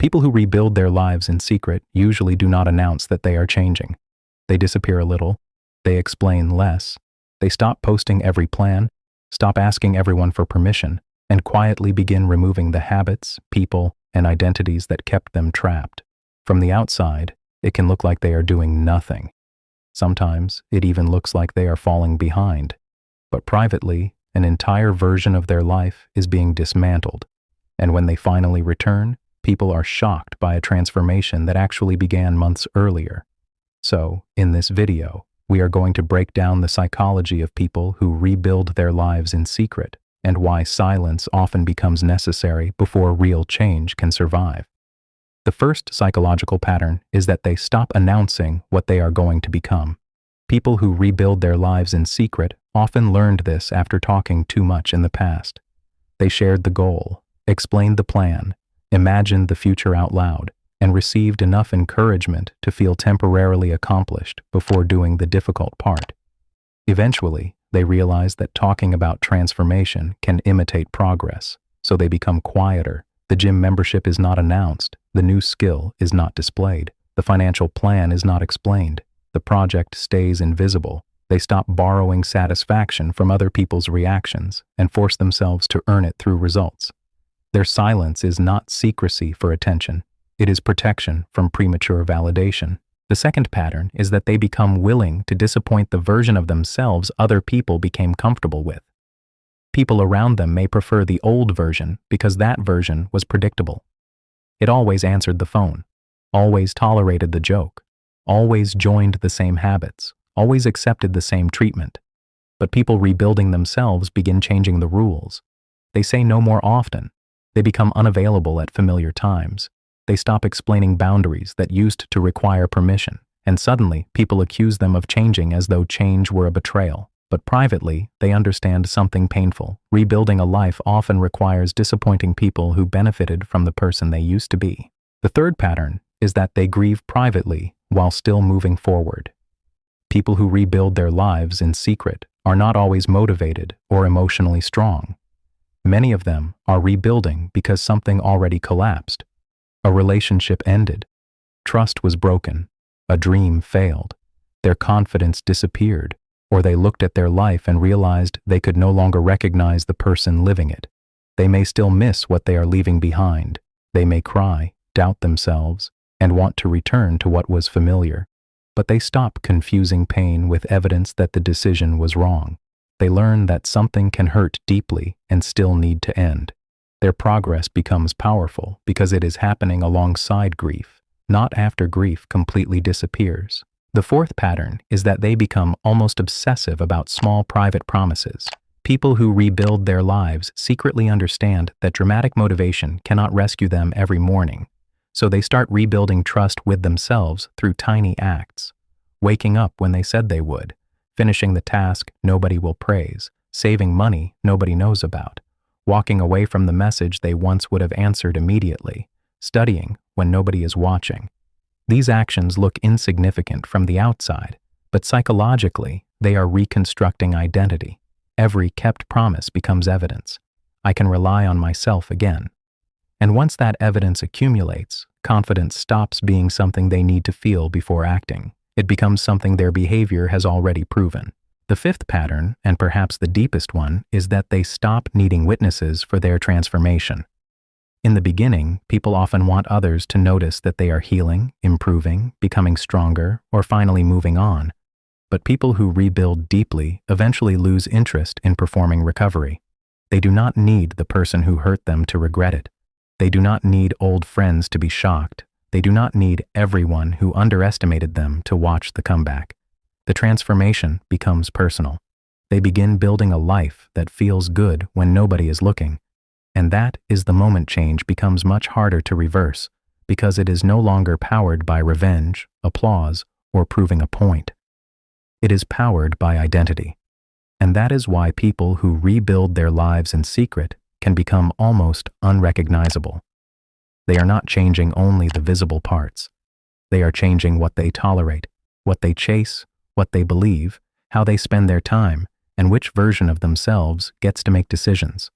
People who rebuild their lives in secret usually do not announce that they are changing. They disappear a little. They explain less. They stop posting every plan, stop asking everyone for permission, and quietly begin removing the habits, people, and identities that kept them trapped. From the outside, it can look like they are doing nothing. Sometimes it even looks like they are falling behind. But privately, an entire version of their life is being dismantled. And when they finally return, people are shocked by a transformation that actually began months earlier. So, in this video, we are going to break down the psychology of people who rebuild their lives in secret and why silence often becomes necessary before real change can survive. The first psychological pattern is that they stop announcing what they are going to become. People who rebuild their lives in secret often learned this after talking too much in the past. They shared the goal, explained the plan, imagined the future out loud, and received enough encouragement to feel temporarily accomplished before doing the difficult part. Eventually, they realize that talking about transformation can imitate progress, so they become quieter. The gym membership is not announced, the new skill is not displayed, the financial plan is not explained, the project stays invisible. They stop borrowing satisfaction from other people's reactions and force themselves to earn it through results. Their silence is not secrecy for attention. It is protection from premature validation. The second pattern is that they become willing to disappoint the version of themselves other people became comfortable with. People around them may prefer the old version because that version was predictable. It always answered the phone, always tolerated the joke, always joined the same habits, always accepted the same treatment. But people rebuilding themselves begin changing the rules. They say no more often. They become unavailable at familiar times. They stop explaining boundaries that used to require permission, and suddenly people accuse them of changing as though change were a betrayal. But privately, they understand something painful. Rebuilding a life often requires disappointing people who benefited from the person they used to be. The third pattern is that they grieve privately while still moving forward. People who rebuild their lives in secret are not always motivated or emotionally strong. Many of them are rebuilding because something already collapsed. A relationship ended. Trust was broken. A dream failed. Their confidence disappeared, or they looked at their life and realized they could no longer recognize the person living it. They may still miss what they are leaving behind. They may cry, doubt themselves, and want to return to what was familiar. But they stop confusing pain with evidence that the decision was wrong. They learn that something can hurt deeply and still need to end. Their progress becomes powerful because it is happening alongside grief, not after grief completely disappears. The fourth pattern is that they become almost obsessive about small private promises. People who rebuild their lives secretly understand that dramatic motivation cannot rescue them every morning, so they start rebuilding trust with themselves through tiny acts. Waking up when they said they would, finishing the task nobody will praise, saving money nobody knows about, walking away from the message they once would have answered immediately, studying when nobody is watching. These actions look insignificant from the outside, but psychologically, they are reconstructing identity. Every kept promise becomes evidence. I can rely on myself again. And once that evidence accumulates, confidence stops being something they need to feel before acting. It becomes something their behavior has already proven. The fifth pattern, and perhaps the deepest one, is that they stop needing witnesses for their transformation. In the beginning, people often want others to notice that they are healing, improving, becoming stronger, or finally moving on. But people who rebuild deeply eventually lose interest in performing recovery. They do not need the person who hurt them to regret it. They do not need old friends to be shocked. They do not need everyone who underestimated them to watch the comeback. The transformation becomes personal. They begin building a life that feels good when nobody is looking. And that is the moment change becomes much harder to reverse, because it is no longer powered by revenge, applause, or proving a point. It is powered by identity. And that is why people who rebuild their lives in secret can become almost unrecognizable. They are not changing only the visible parts. They are changing what they tolerate, what they chase, what they believe, how they spend their time, and which version of themselves gets to make decisions.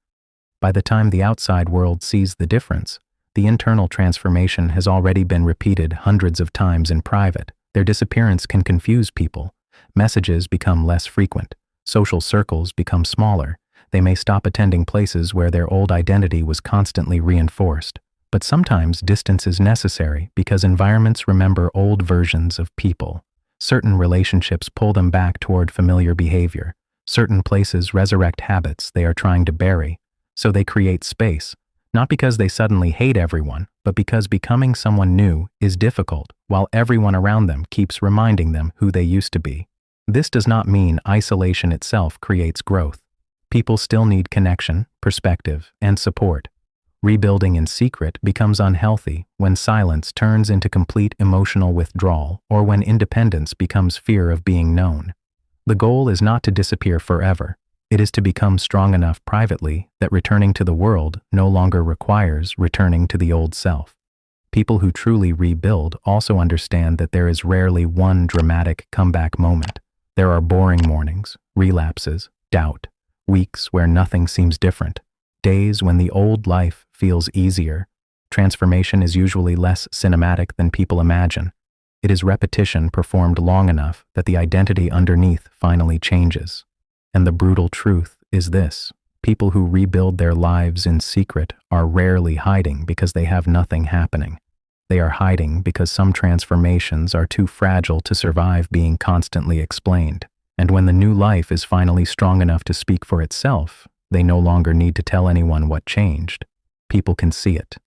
By the time the outside world sees the difference, The internal transformation has already been repeated hundreds of times in private. Their disappearance can confuse people. Messages become less frequent. Social circles become smaller. They may stop attending places where their old identity was constantly reinforced. But sometimes distance is necessary because environments remember old versions of people. Certain relationships pull them back toward familiar behavior. Certain places resurrect habits they are trying to bury. So they create space, not because they suddenly hate everyone, but because becoming someone new is difficult while everyone around them keeps reminding them who they used to be. This does not mean isolation itself creates growth. People still need connection, perspective, and support. Rebuilding in secret becomes unhealthy when silence turns into complete emotional withdrawal or when independence becomes fear of being known. The goal is not to disappear forever. It is to become strong enough privately that returning to the world no longer requires returning to the old self. People who truly rebuild also understand that there is rarely one dramatic comeback moment. There are boring mornings, relapses, doubt, weeks where nothing seems different, days when the old life feels easier. Transformation is usually less cinematic than people imagine. It is repetition performed long enough that the identity underneath finally changes. And the brutal truth is this: people who rebuild their lives in secret are rarely hiding because they have nothing happening. They are hiding because some transformations are too fragile to survive being constantly explained. And when the new life is finally strong enough to speak for itself, they no longer need to tell anyone what changed. People can see it.